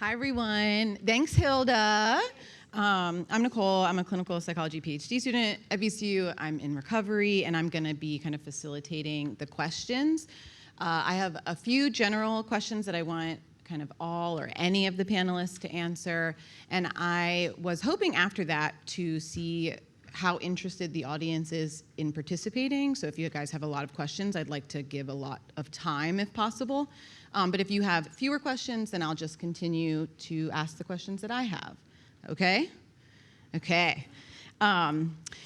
Hi, everyone. Thanks, Hilda. I'm Nicole. I'm a clinical psychology PhD student at VCU. I'm in recovery, and I'm going to be kind of facilitating the questions. I have a few general questions that I want kind of all or any of the panelists to answer, and I was hoping after that to see how interested the audience is in participating. So if you guys have a lot of questions, I'd like to give a lot of time if possible. But if you have fewer questions, then I'll just continue to ask the questions that I have. Okay? Okay.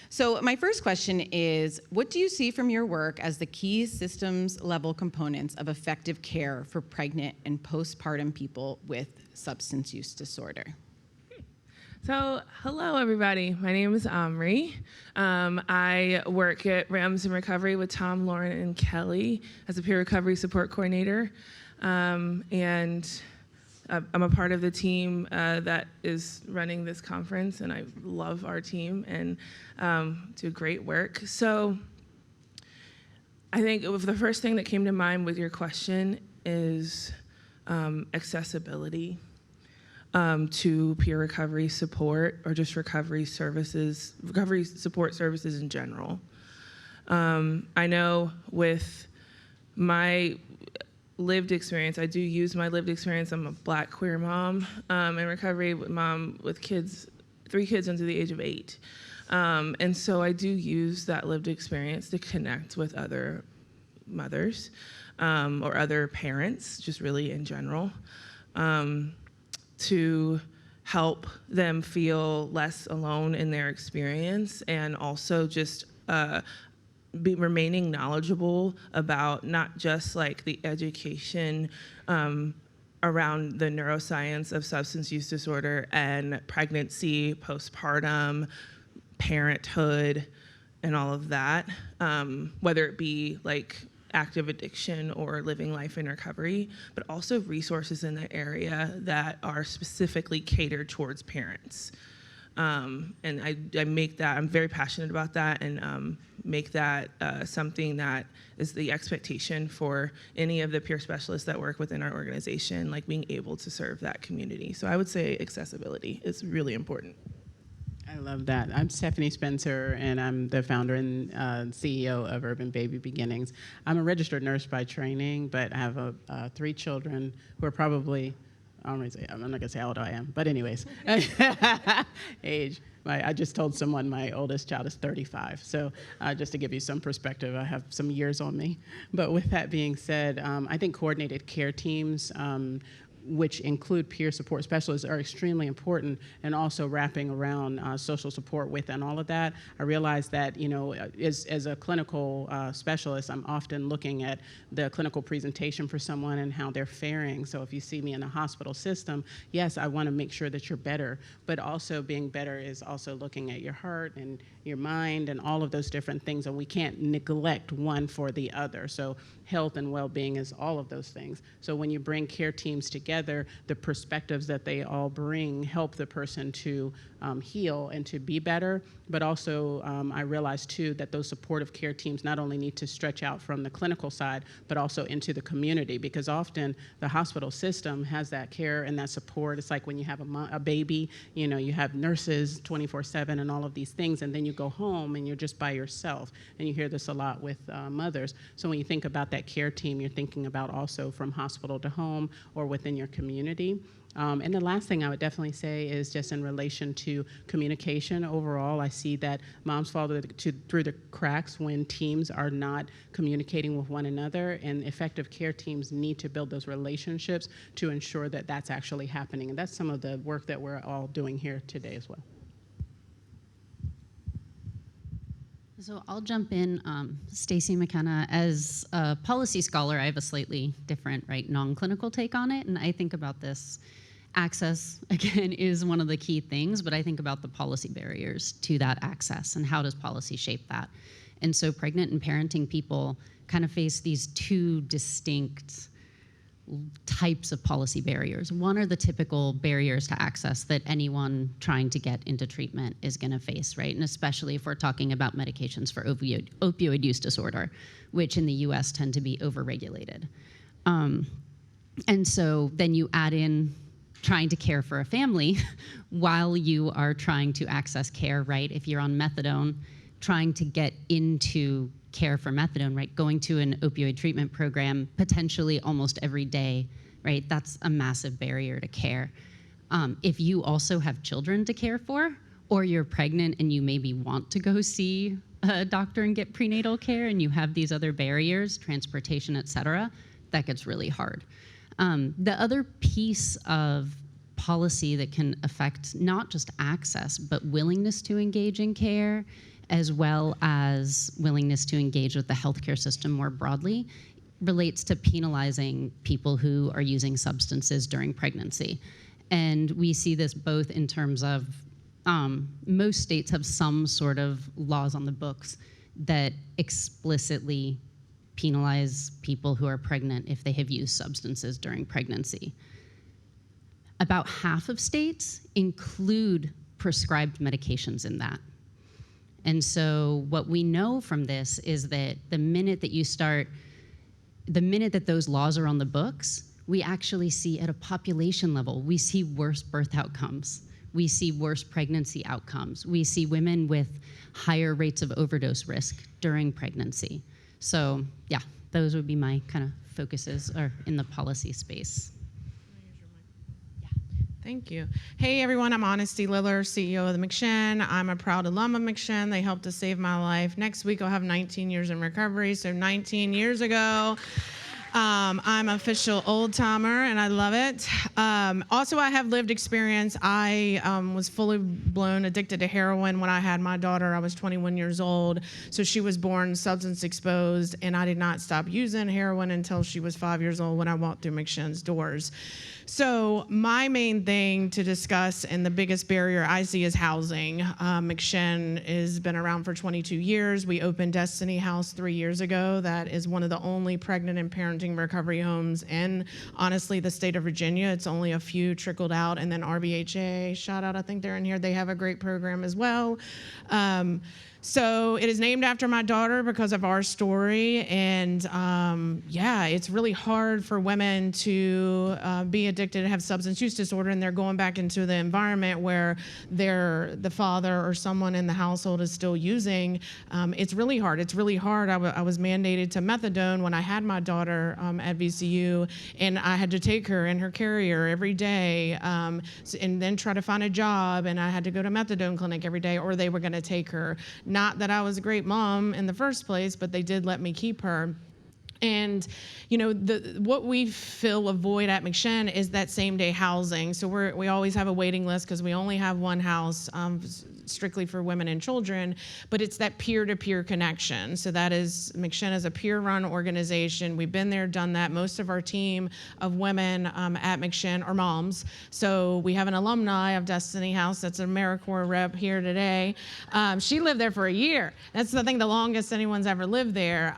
So my first question is, what do you see from your work as the key systems level components of effective care for pregnant and postpartum people with substance use disorder? So, hello everybody. My name is Omri. I work at Rams in Recovery with Tom, Lauren, and Kelly as a peer recovery support coordinator. And I'm a part of the team that is running this conference, and I love our team and do great work. So I think the first thing that came to mind with your question is accessibility to peer recovery support or just recovery services, recovery support services in general. I know with my lived experience, I do use my lived experience. I'm a Black queer mom in recovery, mom with kids, 3 kids under the age of 8. And so I do use that lived experience to connect with other mothers or other parents, just really in general, to help them feel less alone in their experience, and also just remaining knowledgeable about not just like the education around the neuroscience of substance use disorder and pregnancy, postpartum, parenthood, and all of that, whether it be like active addiction or living life in recovery, but also resources in the area that are specifically catered towards parents. And I make that, I'm very passionate about that, and make that something that is the expectation for any of the peer specialists that work within our organization, like being able to serve that community. So I would say accessibility is really important. I love that. I'm Stephanie Spencer, and I'm the founder and CEO of Urban Baby Beginnings. I'm a registered nurse by training, but I have 3 children who are probably, I'm not gonna say how old I am, but anyways, age. I just told someone my oldest child is 35, so just to give you some perspective, I have some years on me. But with that being said, I think coordinated care teams, which include peer support specialists, are extremely important, and also wrapping around social support within all of that. I realize that, you know, as a clinical specialist, I'm often looking at the clinical presentation for someone and how they're faring. So if you see me in the hospital system, yes, I want to make sure that you're better, but also being better is also looking at your heart and your mind and all of those different things, and we can't neglect one for the other. So health and well-being is all of those things. So when you bring care teams together, the perspectives that they all bring help the person to heal and to be better. But also I realize too that those supportive care teams not only need to stretch out from the clinical side, but also into the community, because often the hospital system has that care and that support. It's like when you have a baby, you know, you have nurses 24/7 and all of these things, and then you go home and you're just by yourself. And you hear this a lot with mothers. So when you think about that care team, you're thinking about also from hospital to home or within your community. And the last thing I would definitely say is just in relation to communication overall. I see that moms fall through the cracks when teams are not communicating with one another, and effective care teams need to build those relationships to ensure that that's actually happening. And that's some of the work that we're all doing here today as well. So I'll jump in. Stacy McKenna, as a policy scholar, I have a slightly different, non-clinical take on it, and I think about this. Access, again, is one of the key things, but I think about the policy barriers to that access and how does policy shape that. And so pregnant and parenting people kind of face these 2 distinct types of policy barriers. One are the typical barriers to access that anyone trying to get into treatment is going to face, right? And especially if we're talking about medications for opioid use disorder, which in the US tend to be overregulated. And so then you add in trying to care for a family while you are trying to access care, right? If you're on methadone, trying to get into care for methadone, right? Going to an opioid treatment program potentially almost every day, right? That's a massive barrier to care. If you also have children to care for, or you're pregnant and you maybe want to go see a doctor and get prenatal care and you have these other barriers, transportation, et cetera, that gets really hard. The other piece of policy that can affect not just access, but willingness to engage in care, as well as willingness to engage with the healthcare system more broadly, relates to penalizing people who are using substances during pregnancy. And we see this both in terms of most states have some sort of laws on the books that explicitly penalize people who are pregnant if they have used substances during pregnancy. About half of states include prescribed medications in that. And so what we know from this is that the minute that those laws are on the books, we actually see at a population level, we see worse birth outcomes. We see worse pregnancy outcomes. We see women with higher rates of overdose risk during pregnancy. So yeah, those would be my kind of focuses or in the policy space. Thank you. Hey everyone, I'm Honesty Liller, CEO of the McShin. I'm a proud alum of McShin. They helped to save my life. Next week I'll have 19 years in recovery, so 19 years ago. I'm an official old timer and I love it. Also, I have lived experience. I was fully blown addicted to heroin when I had my daughter. I was 21 years old. So she was born substance exposed and I did not stop using heroin until she was 5 years old when I walked through McShin's doors. So my main thing to discuss and the biggest barrier I see is housing. McShin has been around for 22 years. We opened Destiny House 3 years ago. That is one of the only pregnant and parenting recovery homes in, honestly, the state of Virginia. It's only a few trickled out, and then RBHA, shout out, I think they're in here. They have a great program as well. So it is named after my daughter because of our story, and yeah, it's really hard for women to be addicted and have substance use disorder, and they're going back into the environment where the father or someone in the household is still using. It's really hard. It's really hard. I was mandated to methadone when I had my daughter at VCU, and I had to take her in her carrier every day, and then try to find a job, and I had to go to methadone clinic every day, or they were going to take her. Not that I was a great mom in the first place, but they did let me keep her. And you know, what we fill a void at McShin is that same day housing. So we always have a waiting list because we only have one house strictly for women and children, but it's that peer-to-peer connection. So that is, McShin is a peer-run organization. We've been there, done that. Most of our team of women at McShin are moms. So we have an alumni of Destiny House that's an AmeriCorps rep here today. She lived there for a year. That's, I think, the longest anyone's ever lived there.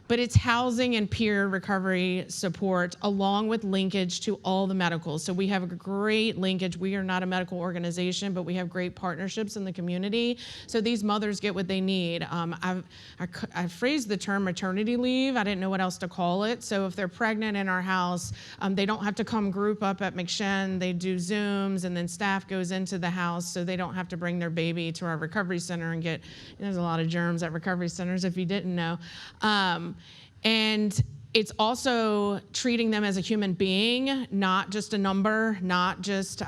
But it's housing and peer recovery support along with linkage to all the medicals. So we have a great linkage. We are not a medical organization, but we have great partnerships in the community. So these mothers get what they need. I phrased the term maternity leave. I didn't know what else to call it. So if they're pregnant in our house, they don't have to come group up at McShin. They do Zooms, and then staff goes into the house so they don't have to bring their baby to our recovery center and get, there's a lot of germs at recovery centers if you didn't know. And it's also treating them as a human being, not just a number, not just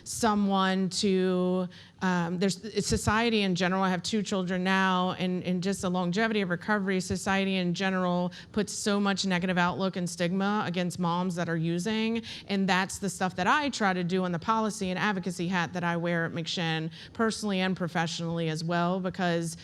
someone to, it's society in general. I have 2 children now, and just the longevity of recovery, society in general puts so much negative outlook and stigma against moms that are using, and that's the stuff that I try to do in the policy and advocacy hat that I wear at McShin, personally and professionally as well, because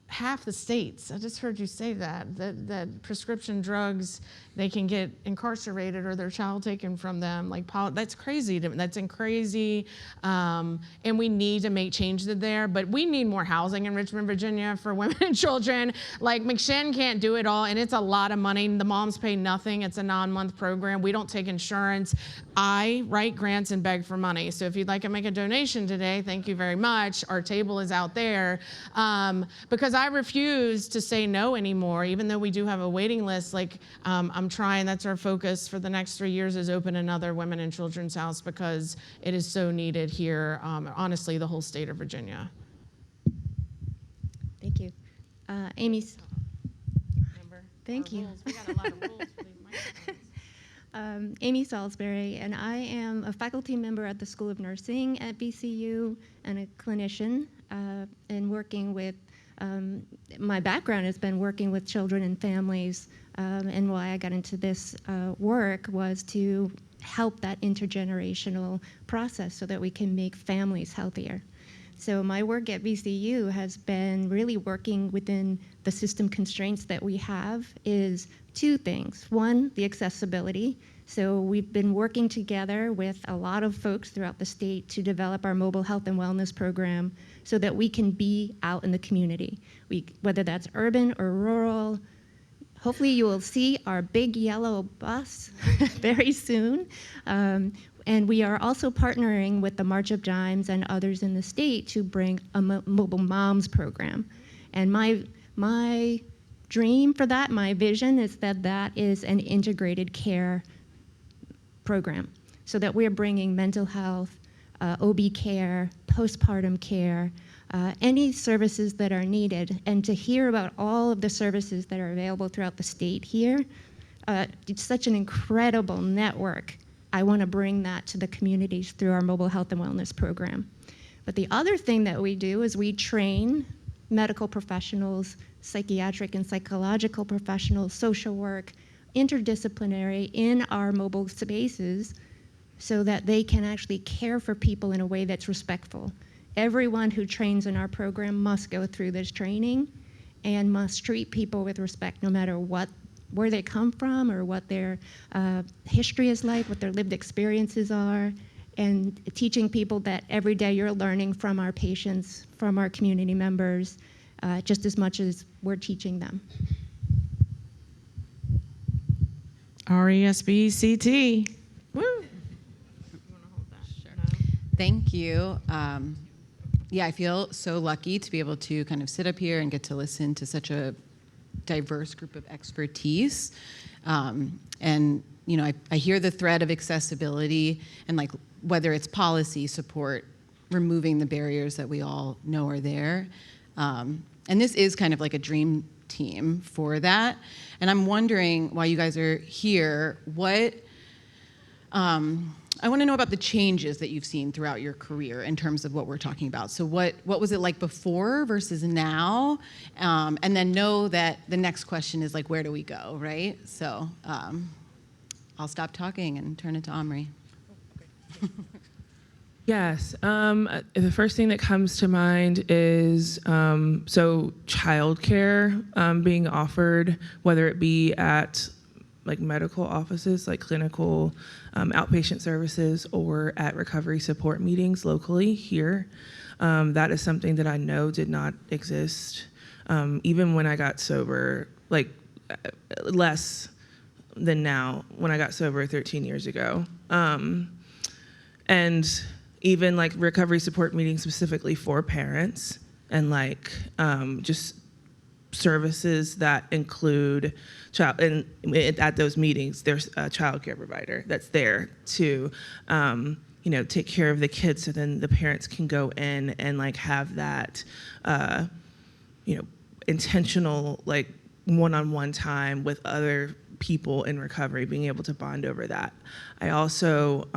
half the states, I just heard you say that prescription drugs, they can get incarcerated or their child taken from them. Like, that's crazy. That's crazy. And we need to make changes there, but we need more housing in Richmond, Virginia for women and children. Like, McShin can't do it all, and it's a lot of money. The moms pay nothing. It's a 9-month program. We don't take insurance. I write grants and beg for money. So if you'd like to make a donation today, thank you very much. Our table is out there. Because I refuse to say no anymore, even though we do have a waiting list. Like, I'm trying, that's our focus for the next 3 years, is open another women and children's house, because it is so needed here, honestly, the whole state of Virginia. Thank you. Amy's. Thank you. We got a lot of rules for these microphones. Amy Salisbury, and I am a faculty member at the School of Nursing at VCU and a clinician, and working with, my background has been working with children and families, and why I got into this work was to help that intergenerational process so that we can make families healthier. So my work at VCU has been really working within the system constraints that we have is two things. One, the accessibility. So we've been working together with a lot of folks throughout the state to develop our mobile health and wellness program so that we can be out in the community. Whether that's urban or rural, hopefully you will see our big yellow bus very soon. And we are also partnering with the March of Dimes and others in the state to bring a mobile moms program. And my dream for that, my vision is that that is an integrated care program, so that we're bringing mental health, OB care, postpartum care, any services that are needed, and to hear about all of the services that are available throughout the state here. It's such an incredible network. I want to bring that to the communities through our mobile health and wellness program. But the other thing that we do is we train medical professionals, psychiatric and psychological professionals, social work, interdisciplinary in our mobile spaces so that they can actually care for people in a way that's respectful. Everyone who trains in our program must go through this training and must treat people with respect no matter where they come from or what their history is like, what their lived experiences are, and teaching people that every day you're learning from our patients, from our community members, just as much as we're teaching them. RESBCT. Woo. Thank you. Yeah, I feel so lucky to be able to kind of sit up here and get to listen to such a diverse group of expertise. And, you know, I hear the thread of accessibility and like whether it's policy support, removing the barriers that we all know are there. And this is kind of like a dream team for that. And I'm wondering, while you guys are here, I want to know about the changes that you've seen throughout your career in terms of what we're talking about. So what was it like before versus now? And then know that the next question is like, where do we go, right? So I'll stop talking and turn it to Omri. Yes. The first thing that comes to mind is so childcare being offered, whether it be at like medical offices, like clinical outpatient services, or at recovery support meetings locally here. That is something that I know did not exist even when I got sober, like less than now when I got sober 13 years ago. And even like recovery support meetings specifically for parents, and like just services that include child, and at those meetings there's a child care provider that's there to you know, take care of the kids, so then the parents can go in and like have that you know, intentional like one-on-one time with other people in recovery, being able to bond over that. I also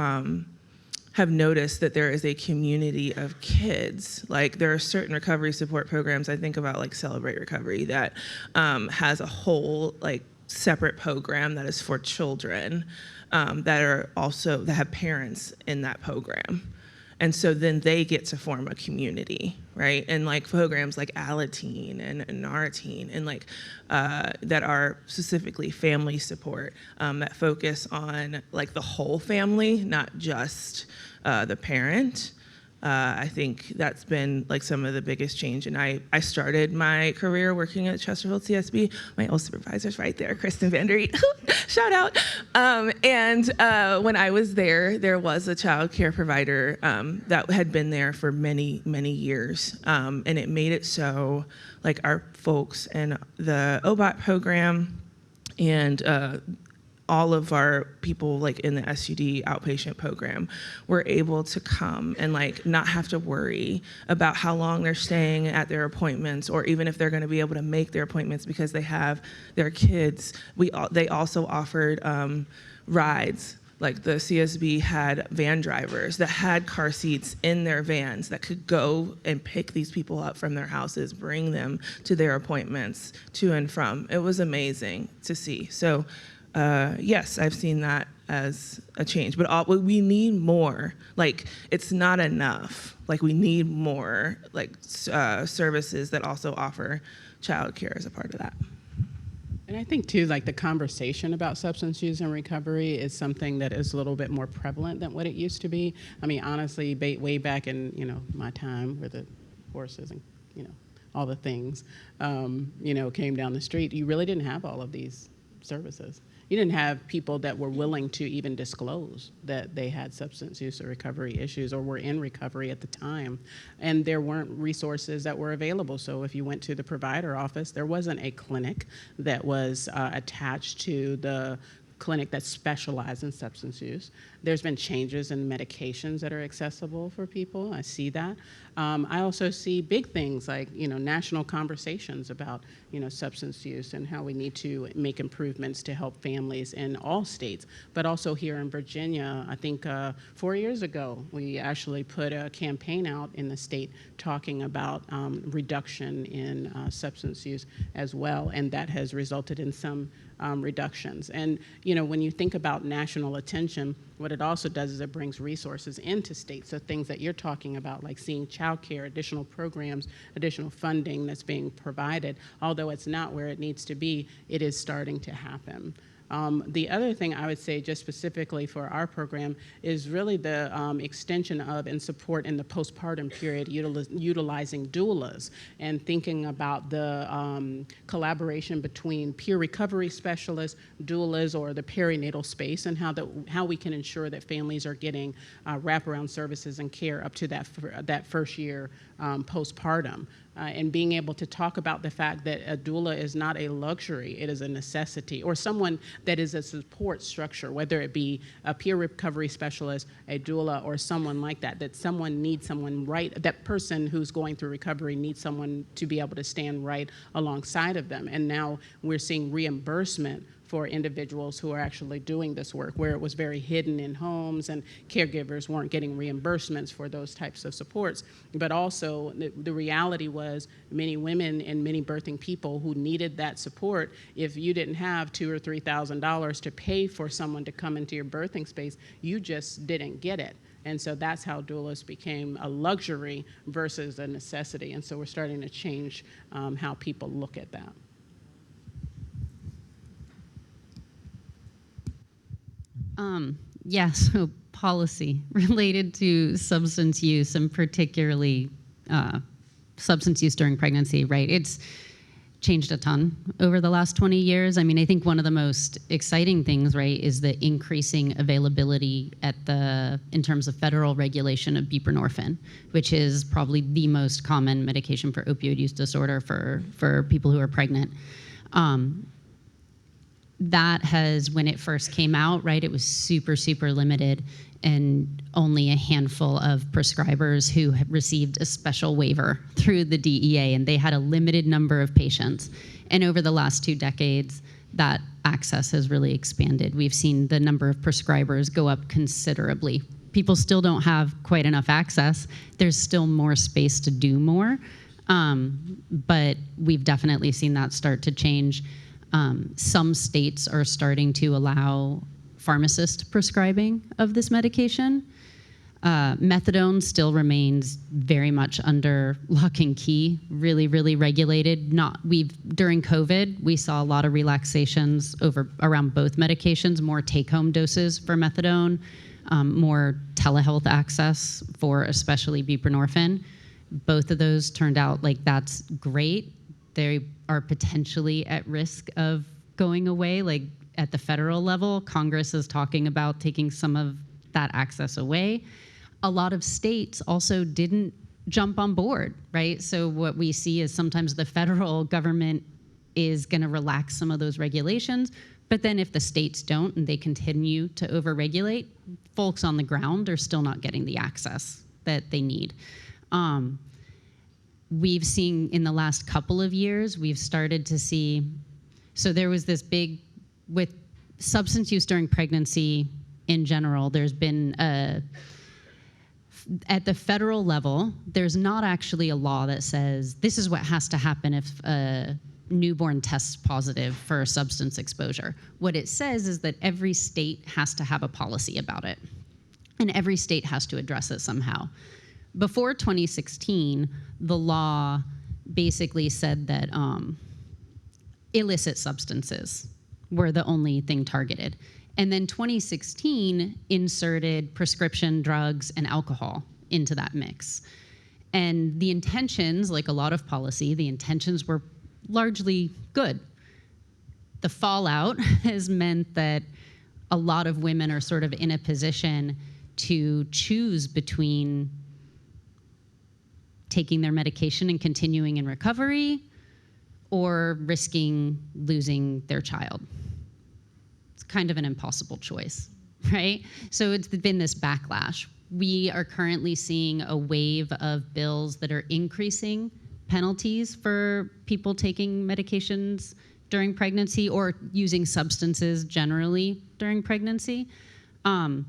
have noticed that there is a community of kids. Like there are certain recovery support programs, I think about like Celebrate Recovery, that has a whole like separate program that is for children that are also, that have parents in that program. And so then they get to form a community, right? And like programs like Alateen and Narateen, and like that are specifically family support that focus on like the whole family, not just the parent. I think that's been like some of the biggest change. And I started my career working at Chesterfield CSB. My old supervisor's right there, Kristen Vandereet, shout out. And when I was there was a child care provider that had been there for many, many years. And it made it so like our folks in the OBOT program and all of our people like in the SUD outpatient program were able to come and like not have to worry about how long they're staying at their appointments, or even if they're going to be able to make their appointments because they have their kids. They also offered rides. Like the CSB had van drivers that had car seats in their vans that could go and pick these people up from their houses, bring them to their appointments, to and from. It was amazing to see. So yes, I've seen that as a change, but we need more. Like, it's not enough. Like, we need more like services that also offer childcare as a part of that. And I think too, like the conversation about substance use and recovery is something that is a little bit more prevalent than what it used to be. I mean, honestly, way back in, my time where the horses and, all the things, came down the street, you really didn't have all of these services. You didn't have people that were willing to even disclose that they had substance use or recovery issues or were in recovery at the time. And there weren't resources that were available. So if you went to the provider office, there wasn't a clinic that was attached to the clinic that specialized in substance use. There's been changes in medications that are accessible for people. I see that. I also see big things like, national conversations about, substance use and how we need to make improvements to help families in all states. But also here in Virginia, I think 4 years ago, we actually put a campaign out in the state talking about reduction in substance use as well, and that has resulted in some reductions. And, when you think about national attention, what it also does is it brings resources into states. So things that you're talking about, like seeing childcare, additional programs, additional funding that's being provided, although it's not where it needs to be, it is starting to happen. The other thing I would say just specifically for our program is really the extension of and support in the postpartum period, utilizing doulas and thinking about the collaboration between peer recovery specialists, doulas, or the perinatal space, and how we can ensure that families are getting wraparound services and care up to that first year postpartum. And being able to talk about the fact that a doula is not a luxury, it is a necessity, or someone that is a support structure, whether it be a peer recovery specialist, a doula, or someone like that, that someone needs someone right, that person who's going through recovery needs someone to be able to stand right alongside of them. And now we're seeing reimbursement for individuals who are actually doing this work, where it was very hidden in homes and caregivers weren't getting reimbursements for those types of supports. But also the reality was many women and many birthing people who needed that support, if you didn't have $2,000 or $3,000 to pay for someone to come into your birthing space, you just didn't get it. And so that's how doulas became a luxury versus a necessity. And so we're starting to change how people look at that. So policy related to substance use, and particularly substance use during pregnancy, right? It's changed a ton over the last 20 years. I mean, I think one of the most exciting things, right, is the increasing availability in terms of federal regulation of buprenorphine, which is probably the most common medication for opioid use disorder for people who are pregnant. That has, when it first came out, right, it was super, super limited, and only a handful of prescribers who had received a special waiver through the DEA, and they had a limited number of patients. And over the last 2 decades, that access has really expanded. We've seen the number of prescribers go up considerably. People still don't have quite enough access. There's still more space to do more, but we've definitely seen that start to change. Some states are starting to allow pharmacist prescribing of this medication. Methadone still remains very much under lock and key, really, really regulated. During COVID, we saw a lot of relaxations around both medications, more take-home doses for methadone, more telehealth access for especially buprenorphine. Both of those turned out like that's great. They are potentially at risk of going away. Like at the federal level, Congress is talking about taking some of that access away. A lot of states also didn't jump on board, right? So what we see is sometimes the federal government is going to relax some of those regulations, but then if the states don't and they continue to overregulate, folks on the ground are still not getting the access that they need. We've seen in the last couple of years, we've started to see, so there was this big, with substance use during pregnancy in general, there's been at the federal level, there's not actually a law that says this is what has to happen if a newborn tests positive for substance exposure. What it says is that every state has to have a policy about it, and every state has to address it somehow. Before 2016, the law basically said that illicit substances were the only thing targeted. And then 2016 inserted prescription drugs and alcohol into that mix. And the intentions, like a lot of policy, the intentions were largely good. The fallout has meant that a lot of women are sort of in a position to choose between taking their medication and continuing in recovery or risking losing their child. Kind of an impossible choice, right? So it's been this backlash. We are currently seeing a wave of bills that are increasing penalties for people taking medications during pregnancy or using substances generally during pregnancy. And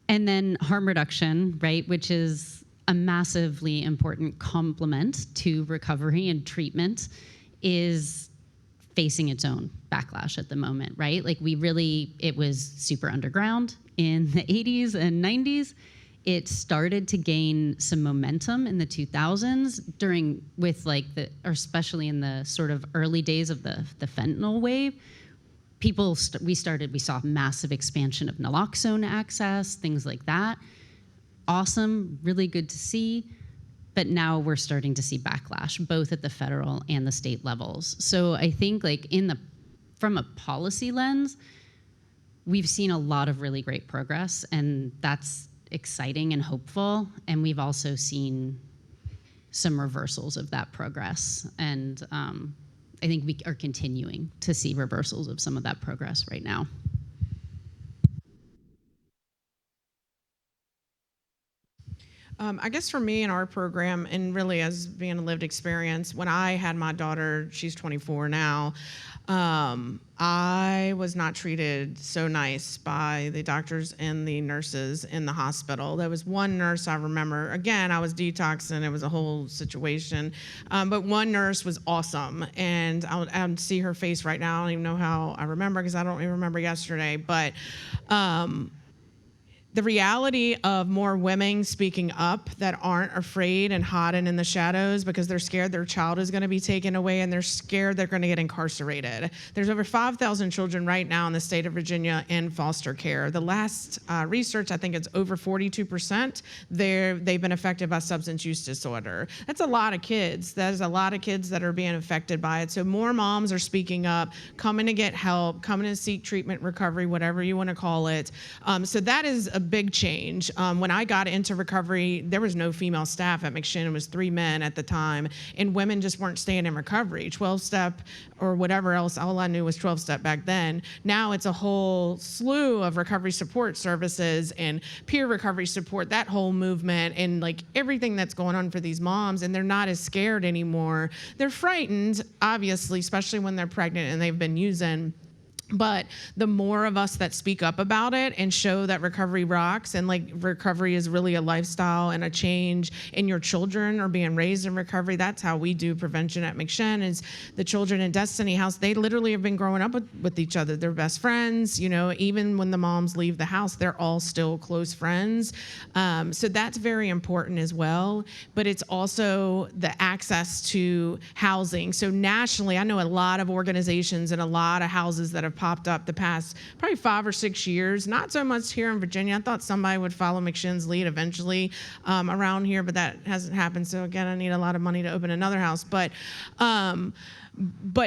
then harm reduction, right, which is a massively important complement to recovery and treatment, is facing its own backlash at the moment, right? Like it was super underground in the 80s and 90s. It started to gain some momentum in the 2000s or especially in the sort of early days of the fentanyl wave. We saw massive expansion of naloxone access, things like that. Awesome, really good to see. But now we're starting to see backlash, both at the federal and the state levels. So I think from a policy lens, we've seen a lot of really great progress, and that's exciting and hopeful. And we've also seen some reversals of that progress. And I think we are continuing to see reversals of some of that progress right now. I guess for me in our program, and really as being a lived experience, when I had my daughter, she's 24 now, I was not treated so nice by the doctors and the nurses in the hospital. There was one nurse I remember, again, I was detoxing, it was a whole situation, but one nurse was awesome, and I would see her face right now. I don't even know how I remember because I don't even remember yesterday, but the reality of more women speaking up that aren't afraid and hiding in the shadows because they're scared their child is going to be taken away and they're scared they're going to get incarcerated. There's over 5,000 children right now in the state of Virginia in foster care. The last research, I think it's over 42%, they've been affected by substance use disorder. That's a lot of kids. That is a lot of kids that are being affected by it. So more moms are speaking up, coming to get help, coming to seek treatment, recovery, whatever you want to call it. So that is a big change. When I got into recovery, there was no female staff at McShin. It was 3 men at the time, and women just weren't staying in recovery. 12-step or whatever else, all I knew was 12-step back then. Now it's a whole slew of recovery support services and peer recovery support, that whole movement, and like everything that's going on for these moms, and they're not as scared anymore. They're frightened, obviously, especially when they're pregnant and they've been using. But the more of us that speak up about it and show that recovery rocks and like recovery is really a lifestyle and a change, and your children are being raised in recovery, that's how we do prevention at McShin. Is the children in Destiny House, they literally have been growing up with each other. They're best friends, you know, even when the moms leave the house, they're all still close friends. So that's very important as well. But it's also the access to housing. So nationally, I know a lot of organizations and a lot of houses that have popped up the past probably 5 or 6 years. Not so much here in Virginia. I thought somebody would follow McShinn's lead eventually around here, but that hasn't happened. So again, I need a lot of money to open another house. But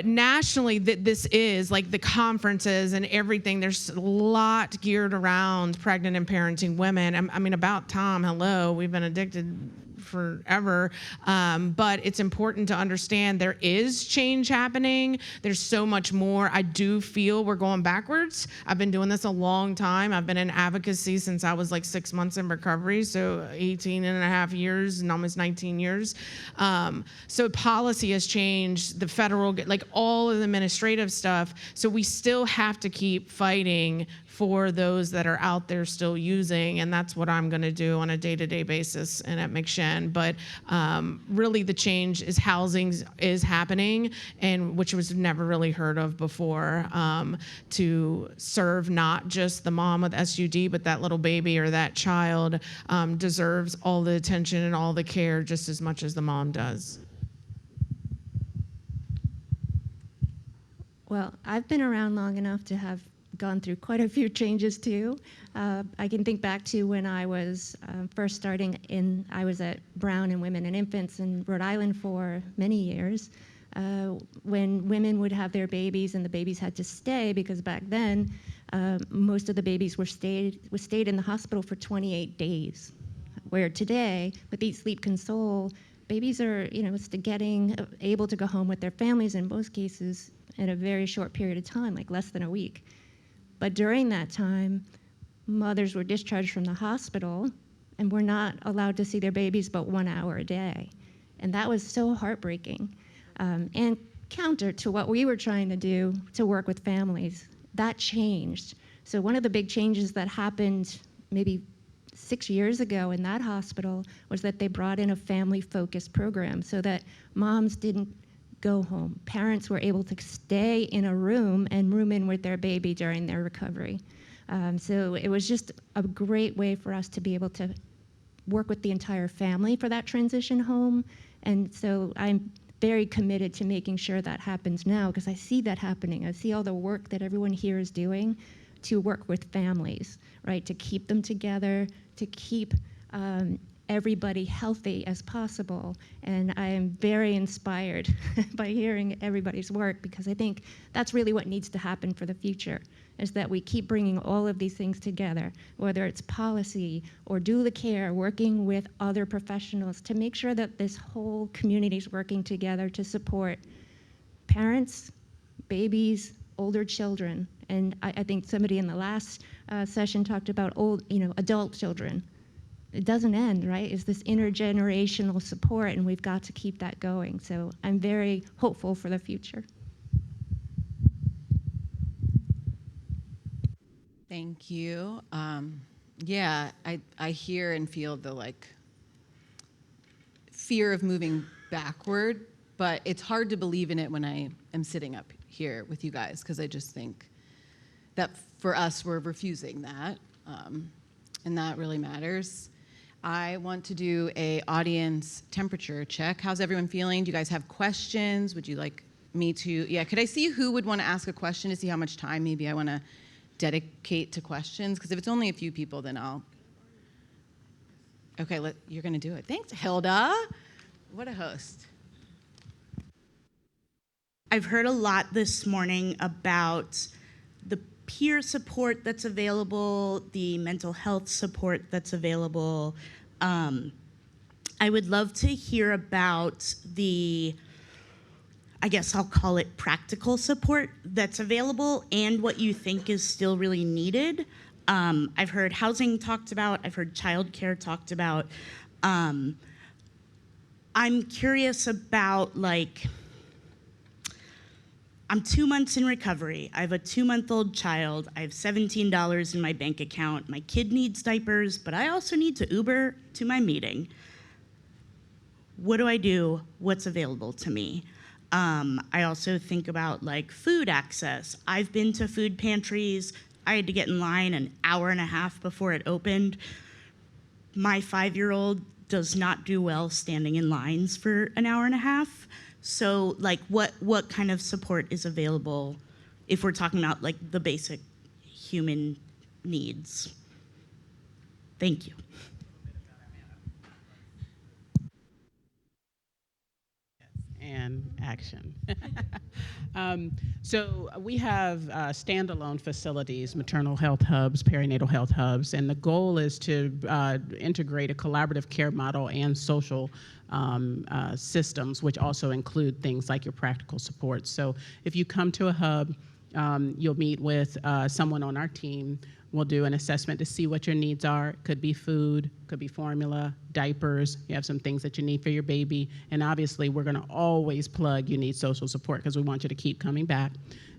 nationally, this is like the conferences and everything. There's a lot geared around pregnant and parenting women. I mean, about Tom, hello, we've been addicted forever, but it's important to understand there is change happening. There's so much more. I do feel we're going backwards. I've been doing this a long time. I've been in advocacy since I was like 6 months in recovery, so 18 and a half years and almost 19 years. So policy has changed, the federal, like all of the administrative stuff. So we still have to keep fighting for those that are out there still using, and that's what I'm going to do on a day-to-day basis and at McShinn. But really the change is housing is happening, and which was never really heard of before, to serve not just the mom with SUD, but that little baby or that child deserves all the attention and all the care just as much as the mom does. Well, I've been around long enough to have gone through quite a few changes too. I can think back to when I was first starting I was at Brown and Women and Infants in Rhode Island for many years, when women would have their babies and the babies had to stay, because back then most of the babies stayed in the hospital for 28 days, where today with Eat, Sleep, Console, babies are getting able to go home with their families in most cases in a very short period of time, like less than a week. But during that time, mothers were discharged from the hospital and were not allowed to see their babies but 1 hour a day. And that was so heartbreaking, and counter to what we were trying to do to work with families. That changed. So one of the big changes that happened maybe 6 years ago in that hospital was that they brought in a family-focused program so that moms didn't go home. Parents were able to stay in a room and room in with their baby during their recovery. So it was just a great way for us to be able to work with the entire family for that transition home. And so I'm very committed to making sure that happens now, because I see that happening. I see all the work that everyone here is doing to work with families, right? To keep them together, to keep everybody healthy as possible. And I am very inspired by hearing everybody's work, because I think that's really what needs to happen for the future, is that we keep bringing all of these things together, whether it's policy or doula care, working with other professionals to make sure that this whole community is working together to support parents, babies, older children. And I think somebody in the last session talked about adult children. It doesn't end, right? It's this intergenerational support, and we've got to keep that going. So I'm very hopeful for the future. Thank you. Yeah, I hear and feel the fear of moving backward, but it's hard to believe in it when I am sitting up here with you guys, because I just think that for us, we're refusing that, and that really matters. I want to do a audience temperature check. How's everyone feeling? Do you guys have questions? Would you like me to? Yeah, could I see who would want to ask a question to see how much time maybe I want to dedicate to questions? Because if it's only a few people, then I'll. Okay, you're going to do it. Thanks, Hilda. What a host. I've heard a lot this morning about the peer support that's available, the mental health support that's available. I would love to hear about the, I guess I'll call it practical support that's available, and what you think is still really needed. I've heard housing talked about, I've heard childcare talked about. I'm curious about I'm 2 months in recovery. I have a 2-month-old child. I have $17 in my bank account. My kid needs diapers, but I also need to Uber to my meeting. What do I do? What's available to me? I also think about food access. I've been to food pantries. I had to get in line an hour and a half before it opened. My 5-year-old does not do well standing in lines for an hour and a half. So what kind of support is available if we're talking about like the basic human needs. Thank you. And action. So we have standalone facilities, maternal health hubs, perinatal health hubs, and the goal is to integrate a collaborative care model and social systems, which also include things like your practical support. So if you come to a hub, you'll meet with someone on our team. We'll do an assessment to see what your needs are. Could be food, could be formula, diapers. You have some things that you need for your baby. And obviously, we're gonna always plug you need social support because we want you to keep coming back.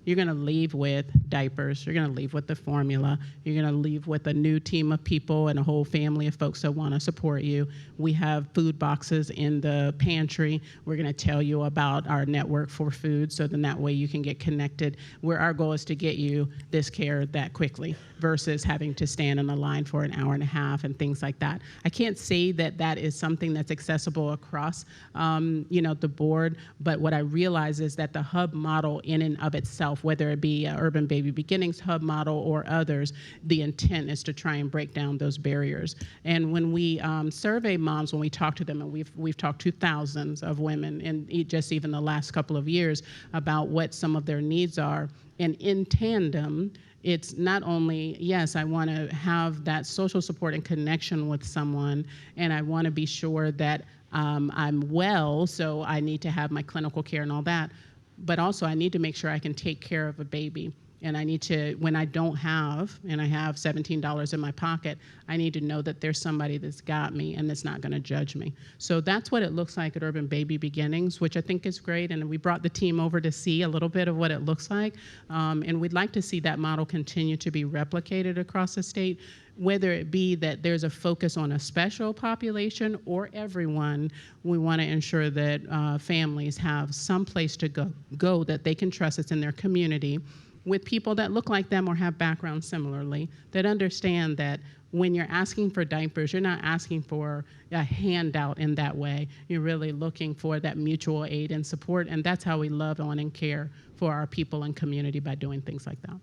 You're gonna leave with diapers. You're gonna leave with the formula. You're gonna leave with a new team of people and a whole family of folks that wanna support you. We have food boxes in the pantry. We're gonna tell you about our network for food so then that way you can get connected, where our goal is to get you this care that quickly versus having to stand in a line for an hour and a half and things like that. I can't say that that is something that's accessible across the board, but what I realize is that the hub model in and of itself, whether it be Urban Baby Beginnings hub model or others, the intent is to try and break down those barriers. And when we survey moms, when we talk to them, and we've talked to thousands of women in just even the last couple of years about what some of their needs are, and in tandem, it's not only, yes, I want to have that social support and connection with someone, and I want to be sure that I'm well, so I need to have my clinical care and all that, but also I need to make sure I can take care of a baby. And I need to, when I don't have, and I have $17 in my pocket, I need to know that there's somebody that's got me and that's not gonna judge me. So that's what it looks like at Urban Baby Beginnings, which I think is great. And we brought the team over to see a little bit of what it looks like. And we'd like to see that model continue to be replicated across the state, whether it be that there's a focus on a special population or everyone. We wanna ensure that families have some place to go that they can trust that's in their community, with people that look like them or have backgrounds similarly, that understand that when you're asking for diapers, you're not asking for a handout in that way. You're really looking for that mutual aid and support, and that's how we love on and care for our people and community, by doing things like that.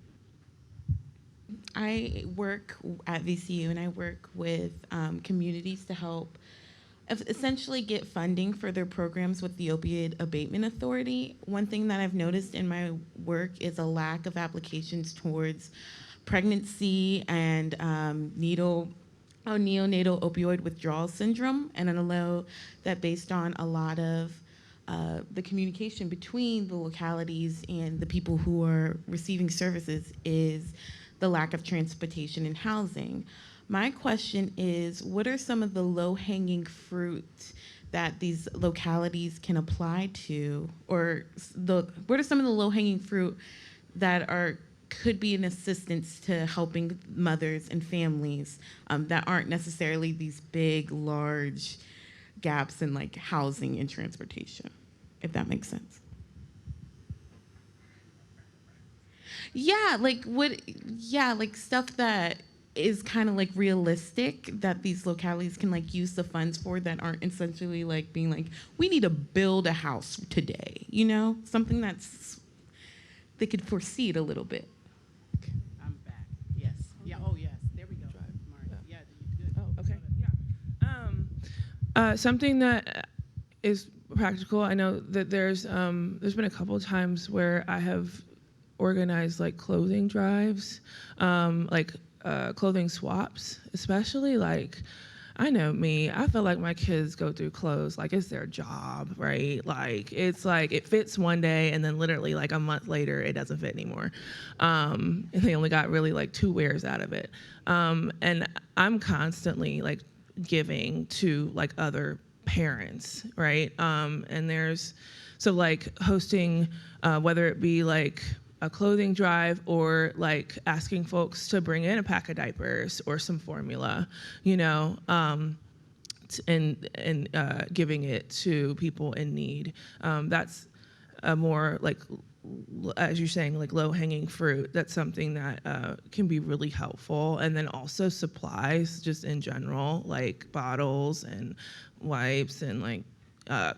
I work at VCU and I work with communities to help essentially get funding for their programs with the Opioid Abatement Authority. One thing that I've noticed in my work is a lack of applications towards pregnancy and neonatal opioid withdrawal syndrome. And I know that based on a lot of the communication between the localities and the people who are receiving services is the lack of transportation and housing. My question is, what are some of the low-hanging fruit that these localities can apply to, or what are some of the low-hanging fruit that could be an assistance to helping mothers and families that aren't necessarily these big, large gaps in like housing and transportation, if that makes sense? Yeah, like stuff that is kind of like realistic that these localities can like use the funds for, that aren't essentially like being like, we need to build a house today, you know? Something that's, they could foresee it a little bit. I'm back, yes. Yeah, oh yes, there we go. Yeah, good. Oh, okay, yeah. Something that is practical, I know that there's been a couple of times where I have organized like clothing drives, clothing swaps, especially. Like, I know me, I feel like my kids go through clothes like it's their job, right? Like, it's like it fits one day and then literally like a month later it doesn't fit anymore. And they only got really like 2 wears out of it. And I'm constantly like giving to like other parents, right? And there's, so like hosting, whether it be like a clothing drive or like asking folks to bring in a pack of diapers or some formula, you know, and giving it to people in need. That's a more like, as you're saying, like low-hanging fruit. That's something that can be really helpful. And then also supplies just in general, like bottles and wipes and like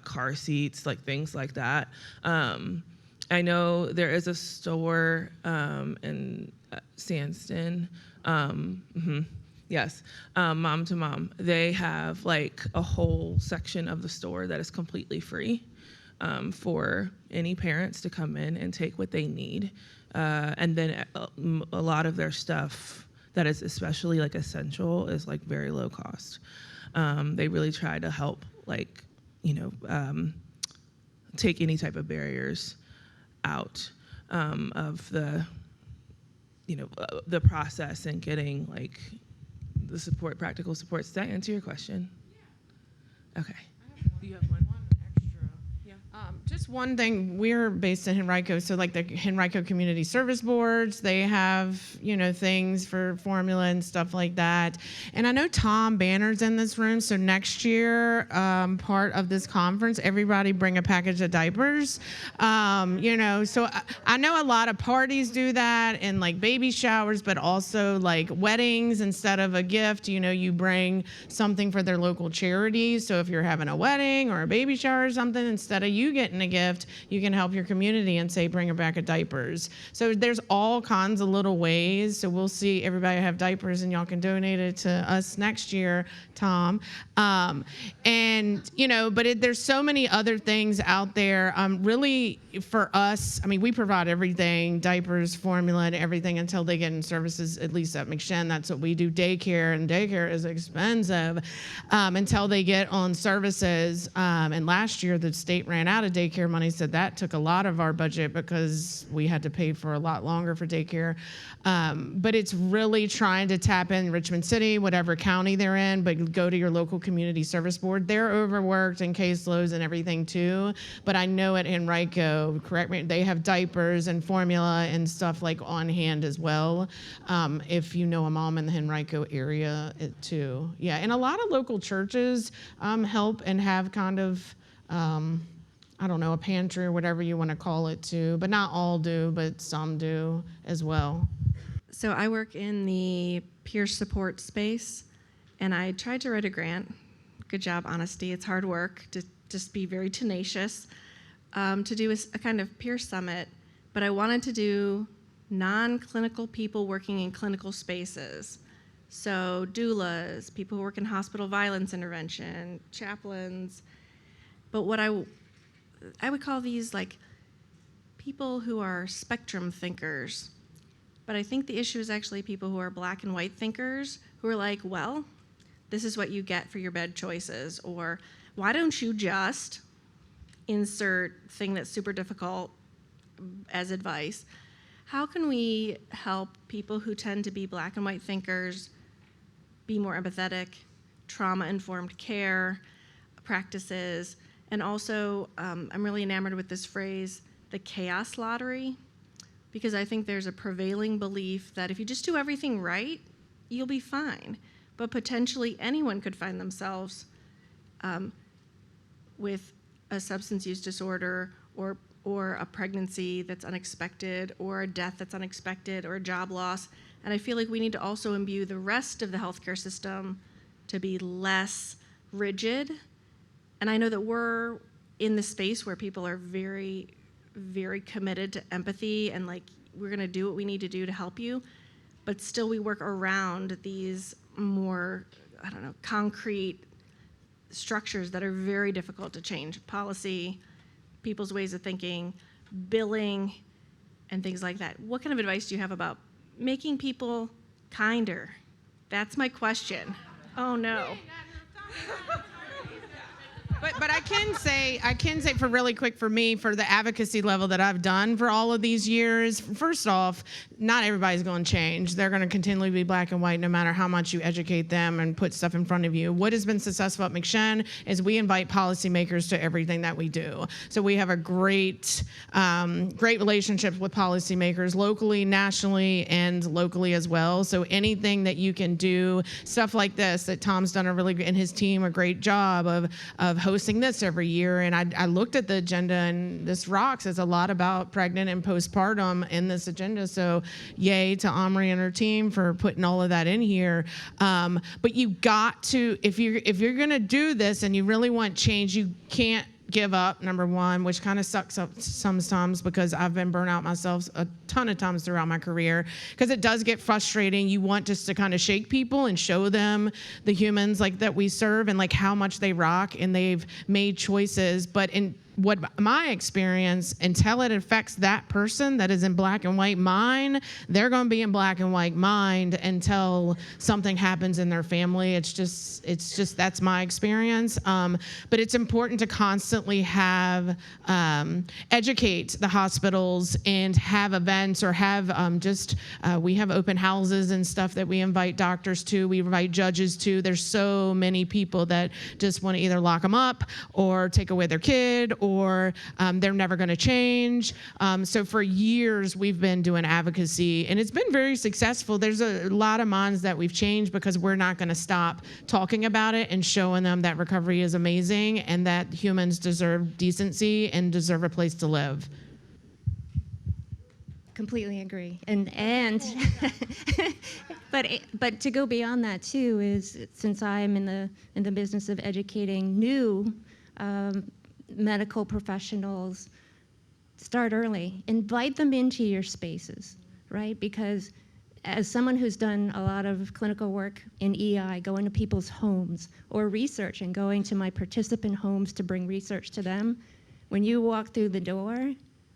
car seats, like things like that. I know there is a store in Sandston. Yes, Mom to Mom. They have like a whole section of the store that is completely free for any parents to come in and take what they need. And then a lot of their stuff that is especially like essential is like very low cost. They really try to help like, take any type of barriers out of the, the process and getting like the support, practical support. Does that answer your question? Yeah. Okay. Do you have one? Just one thing, we're based in Henrico, so like the Henrico Community Service Boards, they have, things for formula and stuff like that. And I know Tom Banner's in this room, so next year, part of this conference, everybody bring a package of diapers. So I know a lot of parties do that and like baby showers, but also like weddings, instead of a gift, you bring something for their local charities. So if you're having a wedding or a baby shower or something, instead of you getting a gift, you can help your community and say, bring a bag of diapers. So there's all kinds of little ways. So we'll see everybody have diapers and y'all can donate it to us next year, Tom. But there's so many other things out there. Really for us, we provide everything, diapers, formula, and everything until they get in services, at least at McShin. That's what we do, daycare, and daycare is expensive until they get on services. And last year, the state ran out of daycare money, so that took a lot of our budget because we had to pay for a lot longer for daycare. But it's really trying to tap in Richmond City, whatever county they're in, but go to your local community service board. They're overworked in caseloads and everything too, but I know at Henrico, correct me, they have diapers and formula and stuff like on hand as well. If you know a mom in the Henrico area too. Yeah, and a lot of local churches help and have kind of, a pantry or whatever you want to call it too, but not all do, but some do as well. So I work in the peer support space, and I tried to write a grant. Good job, honesty. It's hard work to just be very tenacious to do a kind of peer summit, but I wanted to do non-clinical people working in clinical spaces. So doulas, people who work in hospital violence intervention, chaplains, but what I would call these like people who are spectrum thinkers. But I think the issue is actually people who are black and white thinkers who are like, well, this is what you get for your bed choices, or why don't you just insert thing that's super difficult as advice. How can we help people who tend to be black and white thinkers be more empathetic, trauma-informed care practices, and also I'm really enamored with this phrase, the chaos lottery, because I think there's a prevailing belief that if you just do everything right, you'll be fine. But potentially anyone could find themselves with a substance use disorder or a pregnancy that's unexpected or a death that's unexpected or a job loss. And I feel like we need to also imbue the rest of the healthcare system to be less rigid. And I know that we're in the space where people are very, very committed to empathy and like, we're gonna do what we need to do to help you, but still we work around these more, concrete structures that are very difficult to change. Policy, people's ways of thinking, billing, and things like that. What kind of advice do you have about making people kinder? That's my question. Oh no. But I can say for really quick for me, for the advocacy level that I've done for all of these years, first off, not everybody's going to change. They're going to continually be black and white no matter how much you educate them and put stuff in front of you. What has been successful at McShin is we invite policymakers to everything that we do. So we have a great relationship with policymakers locally, nationally, and locally as well. So anything that you can do, stuff like this, that Tom's done and his team a great job of hosting this every year. And I looked at the agenda, and this rocks. It's a lot about pregnant and postpartum in this agenda. So yay to Omri and her team for putting all of that in here. But you got to, if you're going to do this and you really want change, you can't give up, number one, which kind of sucks up sometimes because I've been burnt out myself a ton of times throughout my career, because it does get frustrating. You want just to kind of shake people and show them, the humans like that we serve, and like how much they rock and they've made choices. But in what my experience, until it affects that person that is in black and white mind, they're going to be in black and white mind until something happens in their family. It's just that's my experience. But it's important to constantly have educate the hospitals and have events, or have we have open houses and stuff that we invite doctors to, we invite judges to. There's so many people that just want to either lock them up or take away their kid, or they're never going to change. So for years, we've been doing advocacy, and it's been very successful. There's a lot of minds that we've changed because we're not going to stop talking about it and showing them that recovery is amazing and that humans deserve decency and deserve a place to live. Completely agree. And but to go beyond that too is, since I'm in the business of educating new medical professionals, start early. Invite them into your spaces, right? Because as someone who's done a lot of clinical work in EI, going to people's homes, or research and going to my participant homes to bring research to them, when you walk through the door,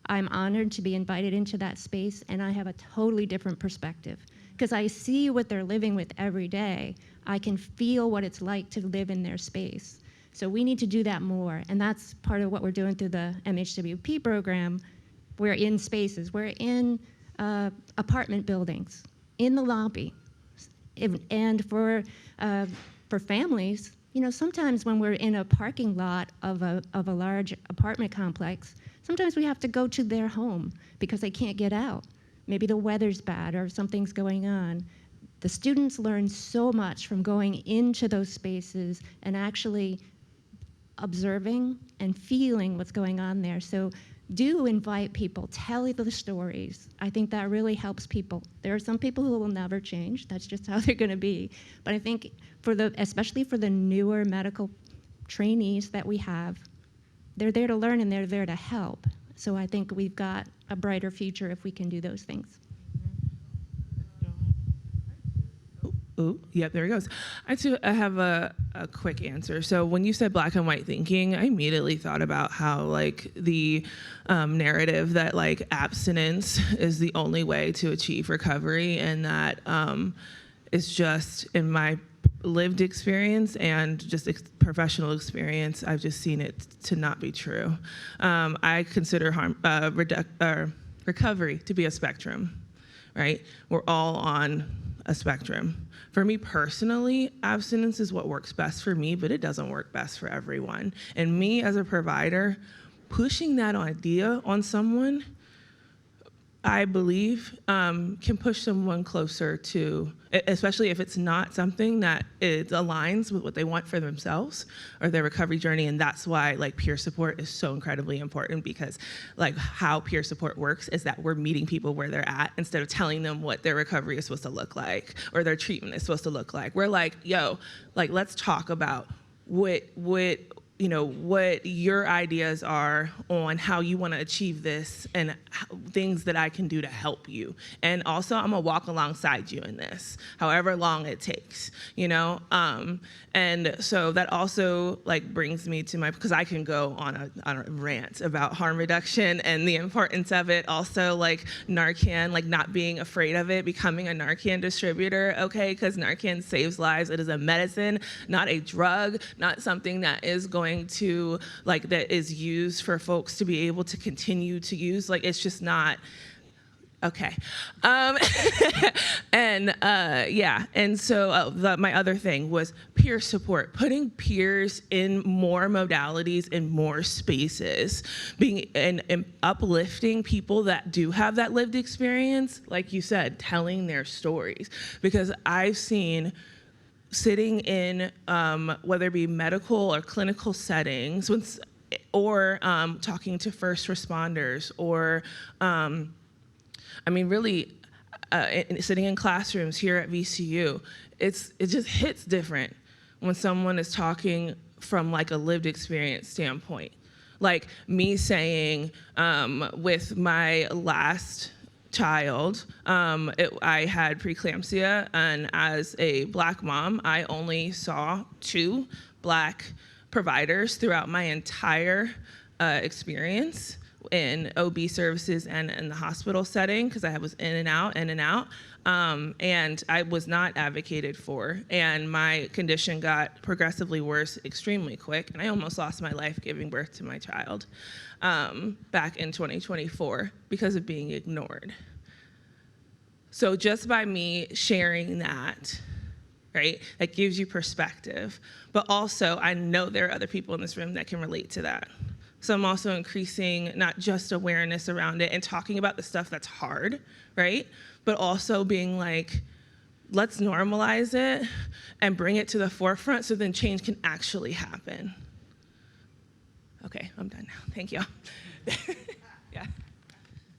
I'm honored to be invited into that space, and I have a totally different perspective. Because I see what they're living with every day. I can feel what it's like to live in their space. So we need to do that more, and that's part of what we're doing through the MHWP program. We're in spaces, we're in apartment buildings, in the lobby. And for families, you know, sometimes when we're in a parking lot of a large apartment complex, sometimes we have to go to their home because they can't get out. Maybe the weather's bad or something's going on. The students learn so much from going into those spaces and actually observing and feeling what's going on there. So do invite people, tell the stories. I think that really helps people. There are some people who will never change. That's just how they're going to be. But I think especially for the newer medical trainees that we have, they're there to learn and they're there to help. So I think we've got a brighter future if we can do those things. Oh, yep, there it goes. I have a quick answer. So when you said black and white thinking, I immediately thought about how like the narrative that like abstinence is the only way to achieve recovery, and that is just, in my lived experience and just professional experience, I've just seen it to not be true. I consider recovery to be a spectrum, right? We're all on a spectrum. For me personally, abstinence is what works best for me, but it doesn't work best for everyone. And me as a provider, pushing that idea on someone, I believe, can push someone closer to, especially if it's not something that it aligns with what they want for themselves or their recovery journey. And that's why like peer support is so incredibly important, because like how peer support works is that we're meeting people where they're at instead of telling them what their recovery is supposed to look like or their treatment is supposed to look like. We're like, yo, like let's talk about what your ideas are on how you want to achieve this, and things that I can do to help you. And also, I'm gonna walk alongside you in this, however long it takes, you know? And so that also like brings me to because I can go on a rant about harm reduction and the importance of it. Also like Narcan, like not being afraid of it, becoming a Narcan distributor, okay? Because Narcan saves lives. It is a medicine, not a drug, not something that is going to that is used for folks to be able to continue to use. Like it's just not okay. And so my other thing was peer support, putting peers in more modalities, in more spaces, being and uplifting people that do have that lived experience, like you said, telling their stories. Because I've seen sitting in whether it be medical or clinical settings, or talking to first responders, or really sitting in classrooms here at VCU, it just hits different when someone is talking from like a lived experience standpoint. Like me saying with my last child, I had preeclampsia, and as a Black mom, I only saw 2 Black providers throughout my entire experience in OB services and in the hospital setting, because I was in and out, and I was not advocated for, and my condition got progressively worse extremely quick, and I almost lost my life giving birth to my child back in 2024 because of being ignored. So just by me sharing that, right, that gives you perspective, but also I know there are other people in this room that can relate to that. So I'm also increasing not just awareness around it and talking about the stuff that's hard, right? But also being like, let's normalize it and bring it to the forefront so then change can actually happen. Okay, I'm done now. Thank you. Yeah.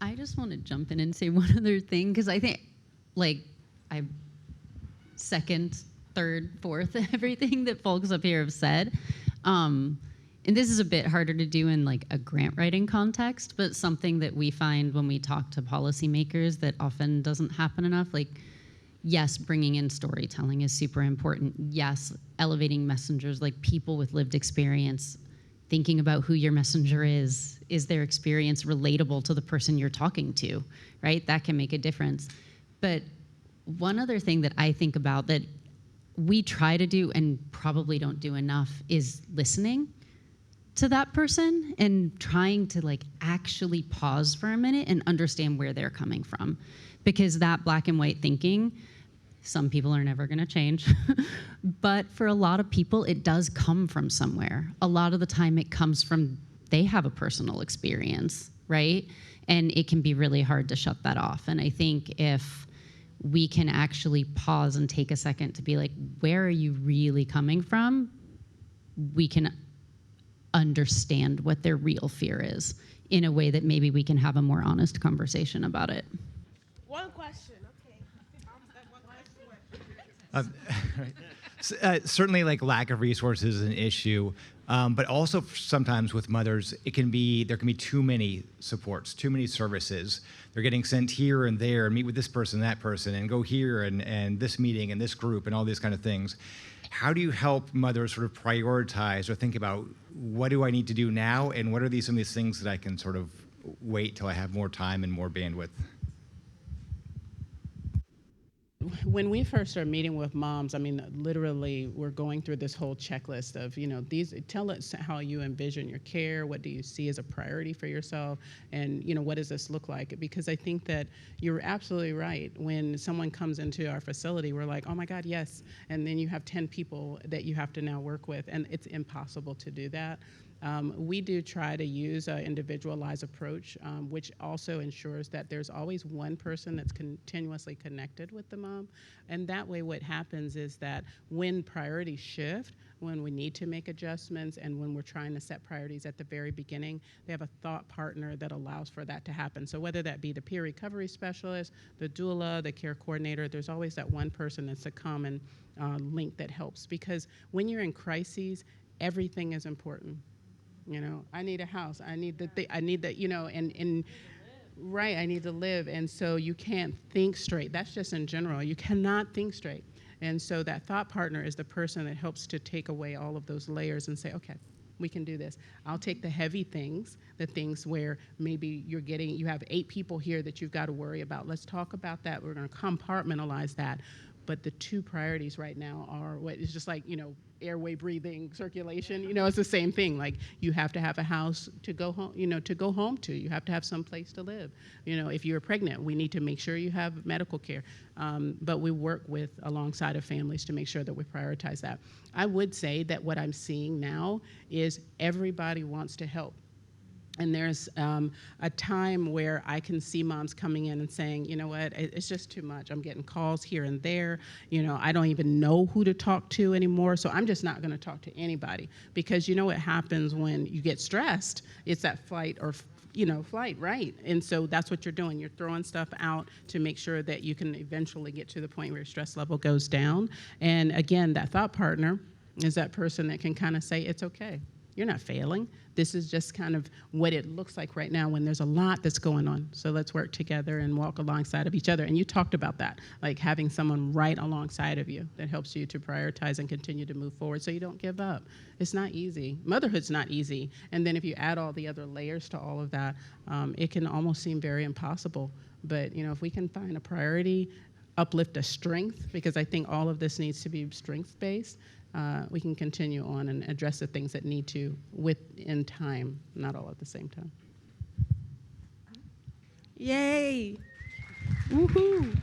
I just want to jump in and say one other thing, because I think, like, I second, third, fourth, everything that folks up here have said. And this is a bit harder to do in like a grant writing context, but something that we find when we talk to policymakers that often doesn't happen enough. Like, yes, bringing in storytelling is super important. Yes, elevating messengers, like people with lived experience, thinking about who your messenger is their experience relatable to the person you're talking to, right? That can make a difference. But one other thing that I think about that we try to do and probably don't do enough is listening to that person and trying to like actually pause for a minute and understand where they're coming from. Because that black and white thinking, some people are never gonna change, but for a lot of people, it does come from somewhere. A lot of the time it comes from, they have a personal experience, right? And it can be really hard to shut that off. And I think if we can actually pause and take a second to be like, where are you really coming from? We can understand what their real fear is in a way that maybe we can have a more honest conversation about it. One question, okay. Certainly, like lack of resources is an issue, but also sometimes with mothers, there can be too many supports, too many services. They're getting sent here and there, and meet with this person, that person, and go here and this meeting and this group and all these kind of things. How do you help mothers sort of prioritize or think about what do I need to do now, and what are some of these things that I can sort of wait till I have more time and more bandwidth? When we first started meeting with moms, I mean, literally, we're going through this whole checklist of, tell us how you envision your care, what do you see as a priority for yourself, and, what does this look like? Because I think that you're absolutely right. When someone comes into our facility, we're like, oh my God, yes. And then you have 10 people that you have to now work with, and it's impossible to do that. We do try to use an individualized approach, which also ensures that there's always one person that's continuously connected with the mom. And that way what happens is that when priorities shift, when we need to make adjustments, and when we're trying to set priorities at the very beginning, they have a thought partner that allows for that to happen. So whether that be the peer recovery specialist, the doula, the care coordinator, there's always that one person that's a common link that helps. Because when you're in crises, everything is important. I need a house. I need I need that. Right. I need to live, and so you can't think straight. That's just in general. You cannot think straight, and so that thought partner is the person that helps to take away all of those layers and say, okay, we can do this. I'll take the heavy things, the things where maybe you have 8 people here that you've got to worry about. Let's talk about that. We're going to compartmentalize that. But the 2 priorities right now are what is just like, airway, breathing, circulation. It's the same thing. Like, you have to have a house to go home, to. You have to have some place to live. If you're pregnant, we need to make sure you have medical care. But we work alongside of families to make sure that we prioritize that. I would say that what I'm seeing now is everybody wants to help. And there's a time where I can see moms coming in and saying, you know what, it's just too much. I'm getting calls here and there. I don't even know who to talk to anymore, so I'm just not going to talk to anybody. Because what happens when you get stressed? It's that flight, right? And so that's what you're doing. You're throwing stuff out to make sure that you can eventually get to the point where your stress level goes down. And again, that thought partner is that person that can kind of say, it's okay. you're not failing. This is just kind of what it looks like right now when there's a lot that's going on. So let's work together and walk alongside of each other. And you talked about that, like having someone right alongside of you that helps you to prioritize and continue to move forward so you don't give up. It's not easy. Motherhood's not easy. And then if you add all the other layers to all of that, it can almost seem very impossible. But if we can find a priority, uplift a strength, because I think all of this needs to be strength-based, we can continue on and address the things that need to within time, not all at the same time. Yay! Woohoo!